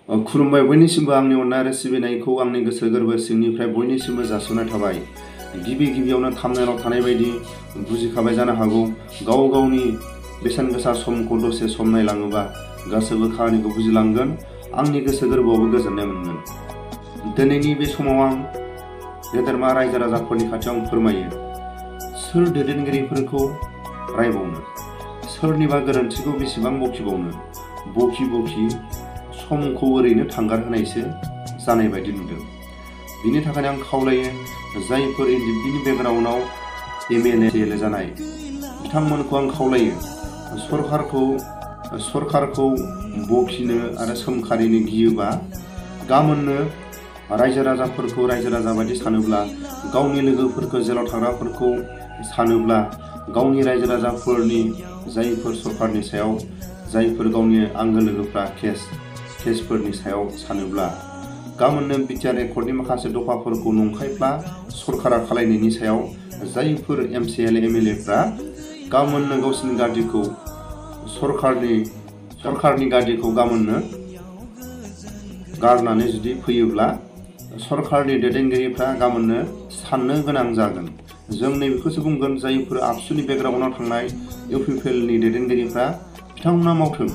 खुलुमबाय बयनिसिमबो आंनि अननाय आरो सिबिनायखौ आंनि गोसो गोरबो सिंनिफ्राय बयनिसिमबो जासिहरनाय थाबाय। गिबियावनो थाम्बनेलाव थानाय बायदि बुजिखाबाय जानो हागौ, गाव गावनि बेसेन गोसा समखौ दसे सम नायलाङोबा गासैबो खामानिखौ बुजिलांगोन, आंनि गोसो गोरबोआवबो गोजोननाय मोनगोन। दिनैनि बे समाव आं गेदेरमा रायजो राजाफोरनि खाथियाव आं फोरमायो, सोर दैदेनगिरिफोरखौ रायबावनो, सोरनिबा गोरोन्थिखौ बेसेबां बखिबावनो, बखि समखौ ओरैनो थांगारहोनायसो जानाय बायदि नुदों। बिनि थाखायनो आं खावलायो, जायफोर एनडिएफबिनि बेकग्राउन्डआव एमएलए जानाय बिथांमोनखौ आं खावलायो, सरकारखौ बखिनो आरो सोमखारिनो गियोबा गामोननो रायजो राजा बायदि सानोब्ला, गावनि लोगोफोरखौ जेलाव थाग्राफोरखौ सानोब्ला, गावनि रायजो राजाफोरनि जायफोर सरकारनि सायाव, जायफोर गावनि आंगो लोगोफ्रा केसफोरनि सायाव सानोब्ला, गामोननो बिटिआर एकर्डनि माखासे दफाफोरखौ नंखायफ्ला सरकारा खालायनायनि सायाव जायफोर एमएलएफ्रा गामोननो गावसिनि गादिखौ सरकारनि गादिखौ गामोननो गारनानै जुदि फैयोब्ला, सरकारनि दैदेनगिरिफ्रा गामोननो साननो गोनां जागोन। जों नैबेखौसो बुंगोन, जायफोर आबसुनि बेकग्राउन्डआव थांनाय इउपिपिएलनि दैदेनगिरिफ्रा बिथांमोना मावथों,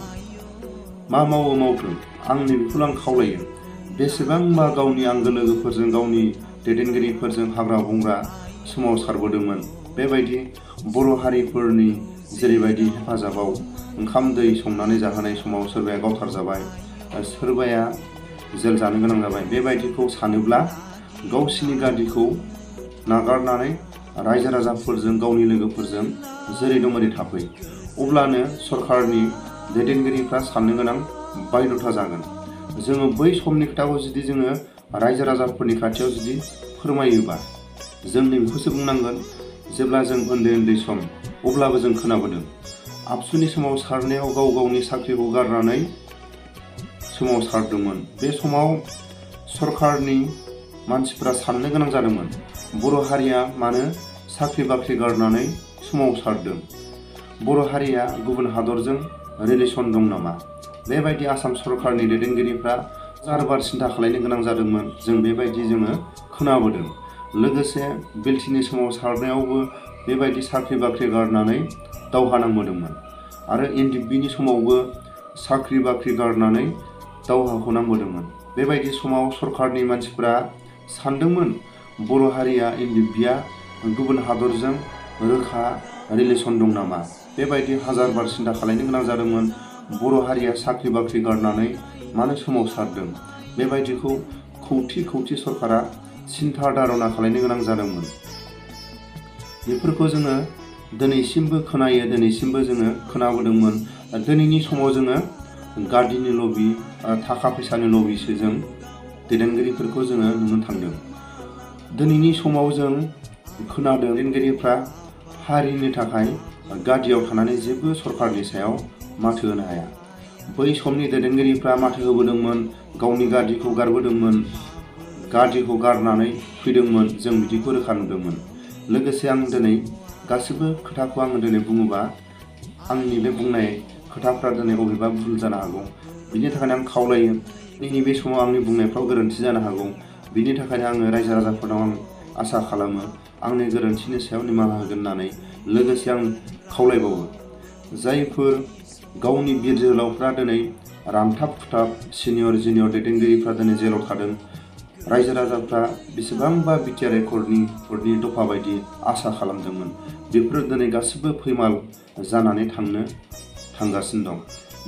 मा मावो मावथों, आं नैबेखौल' आं खावलायो। बेसेबांबा गावनि आंगो लोगोफोरजों, गावनि दैदेनगिरिफोरजों हाग्रा बंग्रा सोमावसारबोदोंमोन, बेबायदि बर' हारिफोरनि जेरैबायदि हेफाजाबाव ओंखाम दै संनानै जाहोनाय समाव सोरबाया गावथारजाबाय, सोरबाया जेल जानो गोनां जाबाय, बेबायदिखौ सानोब्ला गावसिनि गादिखौ नागारनानै रायजो राजाफोरजों, गावनि लोगोफोरजों जेरै दं ओरै थाफै। अब्लानो सरकारनि दैदेनगिरिफ्रा साननो गोनां बायध'था जागोन। जोङो बै समनि खोथाखौ जुदि जोङो रायजो राजाफोरनि खाथियाव जुदि फोरमायोबा, जों नैबेखौसो बुंनांगोन, जेब्ला जों उन्दै सम, अब्लाबो जों खोनाबोदों, आबसुनि सोमावसारनायाव गाव गावनि साख्रिखौ गारनानै सोमावसारदोंमोन। बे समाव सरकारनि मानसिफ्रा साननो गोनां जादोंमोन, बर' हारिया मानो साख्रि बाख्रि गारनानै सोमावसारदों? बर' हारिया गुबुन हादरजों रिलेसन दं नामा? बेबायदि आसाम सरकारनि दैदेनगिरिफ्रा बार सिन्था खालामनो गोनां जादोंमोन। जों बेबायदि जोङो खोनाबोदों। लोगोसे बिटिआरनि सोमावसारनायावबो बेबायदि साख्रि बाख्रि गारनानै दावहा नांबोदोंमोन। आरो एनडिएफबिनि समावबो साख्रि बाख्रि गारनानै दावहाखौ नांबोदोंमोन। बेबायदि समाव सरकारनि मानसिफ्रा सानदोंमोन, बर' हारिया, एनडिएफबिया गुबुन हादरजों रोखा रिलेसन दं नामा? बेबायदि हाजार बार सिन्था खालामनो गोनां जादोंमोन। बर' हारिया साख्रि बाख्रि गारनानै मानो सोमावसारदों? बेबायदिखौ खौथि सरकारा सिन्था धारना खालामनो गोनां जादोंमोन। बेफोरखौ जोङो दिनैसिमबो खोनायो, दिनैसिमबो जोङो खोनाबोदोंमोन। दिनैनि समाव जोङो गादिनि लबि, थाखा फैसानि लबिसो जों दैदेनगिरिफोरखौ जोङो नुनो थांदों। दिनैनि समाव जों खोनादों, दैदेनगिरिफ्रा हारिनि थाखाय गादियाव थानानै जेबो सरकारनि सायाव माथो होनो हाया। बै समनि दैदेनगिरिफ्रा माथो होबोदोंमोन, गावनि गादिखौ गारबोदोंमोन, गादिखौ गारनानै फैदोंमोन, जों बिदिखौ रोखा नुदोंमोन। लोगोसे आं दिनै गासिबो खोथाखौ आङो दिनै बुङोबा, आंनि बे बुंनाय खोथाफ्रा दिनै बबेबा भुल जानो हागौ। बिनि थाखायनो आं खावलायो, दिनै बे समाव आंनि बुंनायफ्राव गोरोन्थि जानो हागौ। बिनि थाखायनो आङो रायजो राजाफोरनाव आं आसा खालामो, आंनि गोरोन्थिनि सायाव निमाहा होगोन होननानै। लोगोसे आं खावलायबावो, जायफोर गावनि बिर जोहोलावफ्रा दिनै रानथाब खुथाब, सिनियर जुनियर दैदेनगिरिफ्रा दिनै जेलाव थादों, रायजो राजाफ्रा बेसेबांबा बिटिआर एकर्डनि दफा बायदि आसा खालामदोंमोन, बेफोर दिनै गासिबो फैमाल जानानै थांगासिनो दं।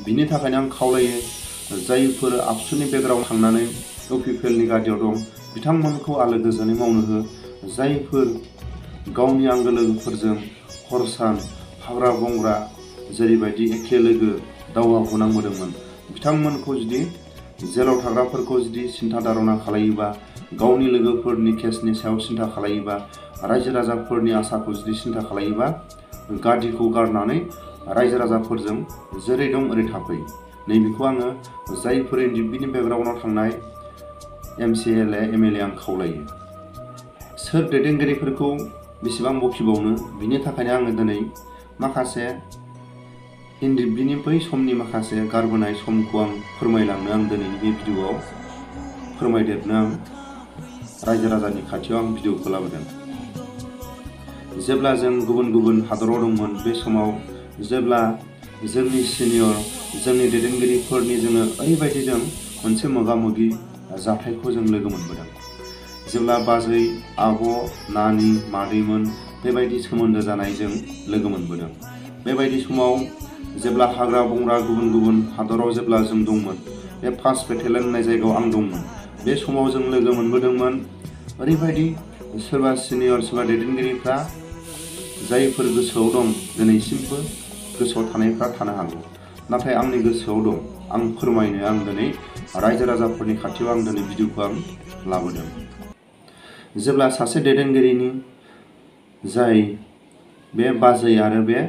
बिनि थाखायनो आं खावलायो, जायफोर आबसुनि बेकग्राउन्ड थांनानै इउपिपिएलनि गादियाव दं, बिथांमोनखौ आलो गोजोनै मावनो हो। जायफोर गावनि आंगो लोगोफोरजों हर सान हाग्रा बंग्रा जेरैबायदि एखे लोगो दावहाखौ नांबोदोंमोन, बिथांमोनखौ जुदि जेलाव थाग्राफोरखौ जुदि सिन्था धारना खालायोबा, गावनि लोगोफोरनि केसनि सायाव सिन्था खालायोबा, रायजो राजाफोरनि आसाखौ जुदि सिन्था खालायोबा, गादिखौ गारनानै रायजो राजाफोरजों जेरै दं ओरै थाफै। नैबेखौ आङो जायफोर एनडिएफबिनि बेकग्राउन्डआव थांनाय एमएलए आं खावलायो। सोर दैदेनगिरिफोरखौ बेसेबां बखिबावनो? बिनि थाखायनो आङो दिनै माखासे बिनि बै समनि माखासे गारबोनाय समखौ आं फोरमायलांनो आं दिनैनि बे भिडिअ'आव फोरमायदेरनो आं रायजो राजानि खाथियाव आं भिडिअ'खौ लाबोदों। जेब्ला जों गुबुन हादराव दंमोन बे समाव जेब्ला जोंनि सिनियर जोंनि दैदेनगिरिफोरनि जोङो ओरैबायदि जों मोनसे मोगा-मोगि जाथायखौ जों लोगो मोनबोदों। जेब्ला बाजै, आब', नानि, मादैमोन बेबायदि सोमोन्दो जानाय जों लोगो मोनबोदों। बेबायदि समाव जेब्ला हाग्रा बंग्रा गुबुन हादराव जेब्ला जों दंमोन, बे 1st बेटेलियन होननाय जायगायाव आं दंमोन। बे समाव जों लोगो मोनबोदोंमोन ओरैबायदि सोरबा सिनियर सोरबा दैदेनगिरिफ्रा जायफोर गोसोआव दं दिनैसिमबो गोसोआव थानायफ्रा थानो हागौ, नाथाय आंनि गोसोआव दं। आं फोरमायनो आं दिनै रायजो राजाफोरनि खाथियाव आं दिनै भिडिअ'खौ आं लाबोदों। जेब्ला सासे दैदेनगिरिनि जाय बे बाजै आरो बे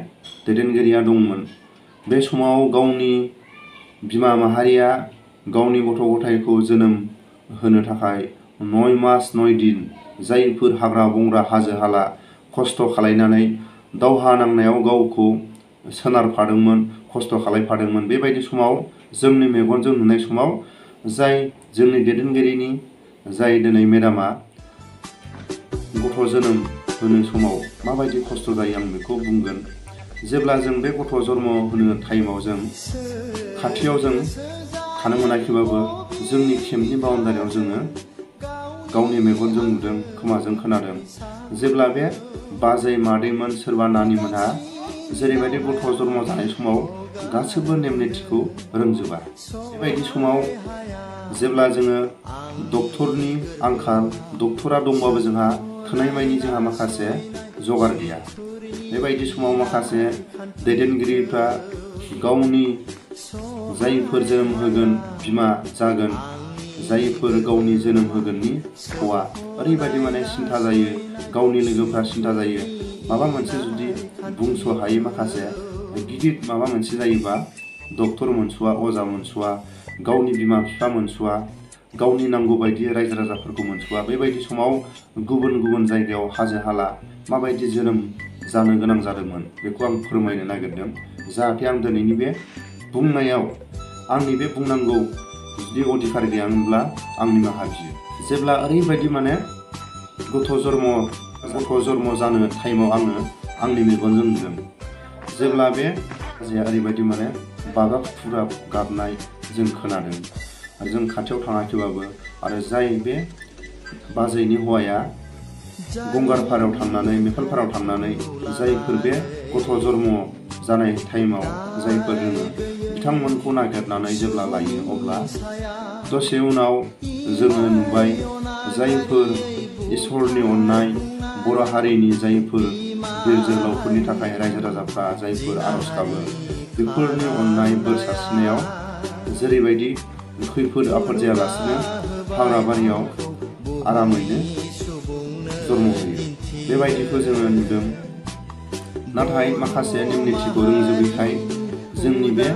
दैदेनगिरिया दंमोन, बे समाव गावनि बिमा माहारिया गावनि गथ' गथायखौ जोनोम होनो थाखाय 9 मास 9 दिन जायफोर हाग्रा बंग्रा हाजो हाला खस्थ' खालायनानै दावहा नांनायाव गावखौ सोनारफादोंमोन, खस्थ' खालायफादोंमोन। बेबायदि समाव जोंनि मेगनजों नुनाय समाव जाय जोंनि दैदेनगिरिनि जाय दिनै मेडामा गथ' जोनोम होनो समाव माबायदि खस्थ' जायो आं बेखौ बुंगोन। जेब्ला जों बे गथ' जन्म होनो टाइमाव जों खाथियाव जों थानो मोनाखैबाबो जोंनि केम्पनि बाउन्डारियाव जोङो गावनि मेगनजों नुदों, खोमाजों खोनादों। जेब्ला बे बाजै मादैमोन सोरबा नानिमोनहा जेरैबायदि गथ' जन्म जानाय समाव गासैबो नेम निथिखौ रोंजोबा। बेबायदि समाव जेब्ला जोङो डक्टरनि आंखाल, डक्टरा दंबाबो जोंहा थोनायमानि जोंहा माखासे जगार गैया। बेबायदि समाव माखासे दैदेनगिरिफ्रा गावनि जायफोर जोनोम होगोन बिमा जागोन, जायफोर गावनि जोनोम होगोननि हौवा ओरैबायदि माने सिन्था जायो, गावनि लोगोफ्रा सिन्था जायो। माबा मोनसे जुदि बुंस' हायै माखासे गिदिर माबा मोनसे जायोबा डक्टर मोनस'वा, अजा मोनस'वा, गावनि बिमा बिफा मोनस'वा, गावनि नांगौ बायदि रायजो राजाफोरखौ मोनस'वा। बेबायदि समाव गुबुन जायगायाव हाजो हाला माबायदि जोनोम जानो गोनां जादोंमोन बेखौ आं फोरमायनो नागिरदों। जाहाथे आं दिनैनि बे बुंनायाव आंनि बे बुंनांगौ जुदि अधिकार गैयामोनब्ला आं निमाहा बियो। जेब्ला ओरैबायदि माने गथ' जन्म जानो टाइमाव आङो आंनि मेगनजों नुदों। जेब्ला बे बाजैया ओरैबायदि माने बागाब फुराब गाबनाय जों खोनादों आरो जों खाथियाव थाङाखैबाबो। आरो जाय बे बाजैनि हौवाया गंगारपारायाव थांनानै नेपालपारायाव थांनानै जायफोर बे गथ' जन्म जानाय टाइमाव जायफोर दोङो बिथांमोनखौ नागिरनानै जेब्ला लायो, अब्ला दसे उनाव जोङो नुबाय जायफोर इसोरनि अननाय बर' हारिनि जायफोर बिर जोहोलावफोरनि थाखाय रायजो राजाफ्रा जायफोर आर'ज गाबो, बेफोरनि अननाय बोर सारस्रिनायाव जेरैबायदि खैफोद आफोद जायालासिनो हाग्राबारियाव आरामैनो जन्म होयो। बेबायदिखौ जोङो नुदों। नाथाय माखासे नेम निथिखौ रोंजोबैखाय जोंनि बे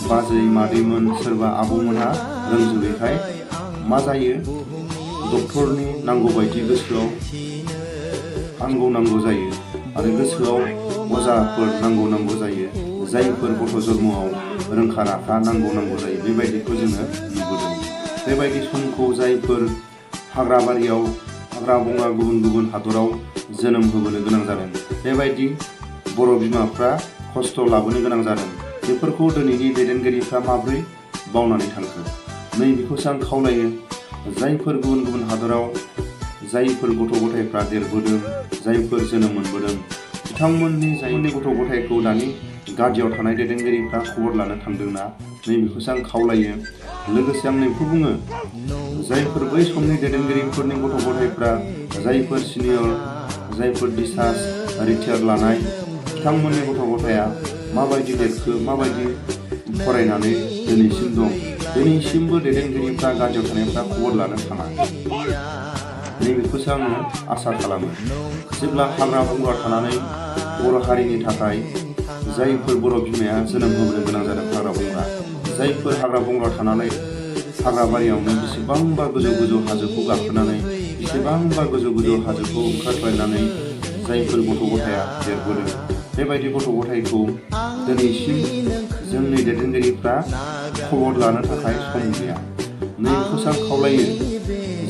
बाजै मादैमोन सोरबा आब'मोनहा रोंजोबैखाय मा जायो, डक्टरनि नांगौ बायदि गोसोआव नांगौ जायो आरो गोसोआव अजाफोर नांगौ जायो। जायफोर गथ' जन्मआव रोंखा राखा नांगौ जायो। बेबायदिखौ जोङो नुबोदों। बेबायदि समखौ जायफोर हाग्राबारियाव हाग्रा बंग्रा गुबुन हादराव जोनोम होबोनो गोनां जादों, बेबायदि बर' बिमाफ्रा खस्थ' लाबोनो गोनां जादों। बेफोरखौ दिनैनि दैदेनगिरिफ्रा माब्रै बावनानै थांखो? नैबेखौसो आं खावलायो। जायफोर गुबुन हादराव जायफोर गथ' गथायफ्रा देरबोदों, जायफोर जोनोम मोनबोदों, बिथांमोननि जायनि गथ' गथायखौ दानि गादियाव थानाय दैदेनगिरिफ्रा खबर लानो थांदोंना, नैबेखौसो आं खावलायो। लोगोसे आं नैखौ बुङो, जायफोर बै समनि दैदेनगिरिफोरनि गथ' गथायफ्रा जायफोर सिनियर, जायफोर डिसार्ज रिटायार लानाय, बिथांमोननि गथ' गथाया माबायदि देरखो, माबायदि फरायनानै दिनैसिम दं, दिनैसिमबो दैदेनगिरिफ्रा गादियाव थानायफ्रा खबर लानो थाङा। नैबेखौसो आङो आसा खालामो। जेब्ला हाग्रा बंग्रा थानानै बर' हारिनि थाखाय जायफोर बर' बिमाया जोनोम होबोनो गोनां जादों हाग्रा बंग्रा, जायफोर हाग्रा बंग्रा थानानै हाग्राबारियावनो बेसेबांबा गोजौ हाजोखौ गाखोनानै, बेसेबांबा गोजौ हाजोखौ ओंखारख्लायनानै जायफोर गथ' गथाया देरबोदों, बेबायदि गथ' गथायखौ दिनैसिम जोंनि दैदेनगिरिफ्रा खबर लानो थाखाय सम गैया। नैबेखौसो आं खावलायो,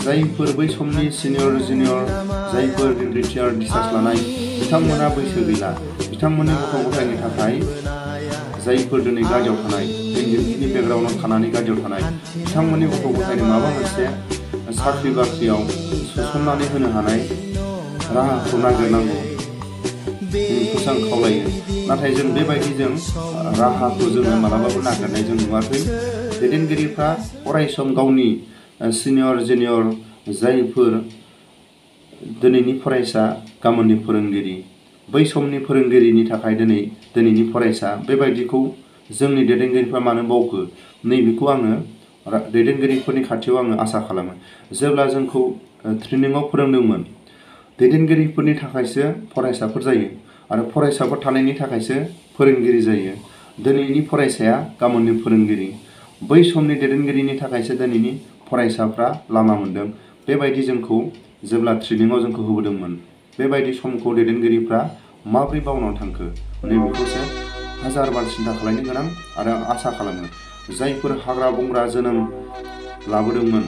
जायफोर बै समनि सिनियर जुनियर जायफोर रिटायार्ड डिस्चार्ज लानाय बिथांमोना बैसो गैला, बिथांमोननि गथ' गथायनि थाखाय जायफोर दिनै गाज्रियाव थानाय, एनडिएफबीनि बेकग्राउन्डआव थानानै गाज्रियाव थानाय बिथांमोननि गथ' गथायनो माबा मोनसे साख्रि बाख्रियाव सोसननानै होनो हानाय राहाखौ नागिरनांगौ। बेखौसो आं खावलायो। नाथाय जों बेबायदिजों राहाखौ जोङो मालाबाबो नागिरनाय जों नुवाखै। दैदेनगिरिफ्रा अरायसम गावनि सिनियर जुनियर जायफोर दिनैनि फरायसा गाबोननि फोरोंगिरि, बै समनि फोरोंगिरिनि थाखाय दिनैनि फरायसा, बेबायदिखौ जोंनि दैदेनगिरिफ्रा मानो बावखो? नैबेखौ आङो दैदेनगिरिफोरनि खाथियाव आङो आसा खालामो। जेब्ला जोंखौ ट्रेनिङाव फोरोंदोंमोन, दैदेनगिरिफोरनि थाखायसो फरायसाफोर जायो आरो फरायसाफोर थानायनि थाखायसो फोरोंगिरि जायो। दिनैनि फरायसाया गाबोननि फोरोंगिरि, बै समनि दैदेनगिरिनि थाखायसो दिनैनि फरायसाफ्रा लामा मोनदों। बेबायदि जोंखौ जेब्ला ट्रेनिङाव जोंखौ होबोदोंमोन, बेबायदि समखौ दैदेनगिरिफ्रा माबोरै बावनानै थांखो? नैबेखौसो हाजार बार सिन्था खालामनो गोनां आरो आं आसा खालामो जायफोर हाग्रा बंग्रा जोनोम लाबोदोंमोन,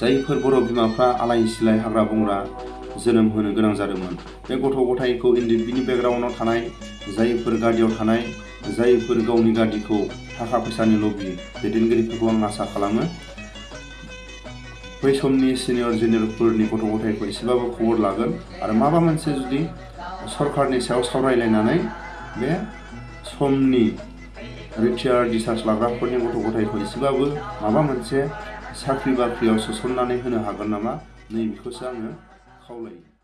जायफोर बर' बिमाफ्रा आलाय सिलाय हाग्रा बंग्रा जोनोम होनो गोनां जादोंमोन, बे गथ' गथायखौ एनडिएफबीनि बेकग्राउन्डआव थानाय जायफोर गादियाव थानाय, जायफोर गावनि गादिखौ थाखा फैसानि लबि दैदेनगिरिफोरखौ आं आसा खालामो बै समनि सिनियर जुनियरफोरनि गथ' गथायखौ एसेबाबो खबर लागोन आरो माबा मोनसे जुदि सरकारनि सायाव सावरायलायनानै बे समनि रिटायार्ड डिस्चार्ज लाग्राफोरनि गथ' गथायखौ एसेबाबो माबा मोनसे साख्रि बाख्रियाव सोसननानै होनो हागोन नामा? नैबेखौसो आङो खावलायो।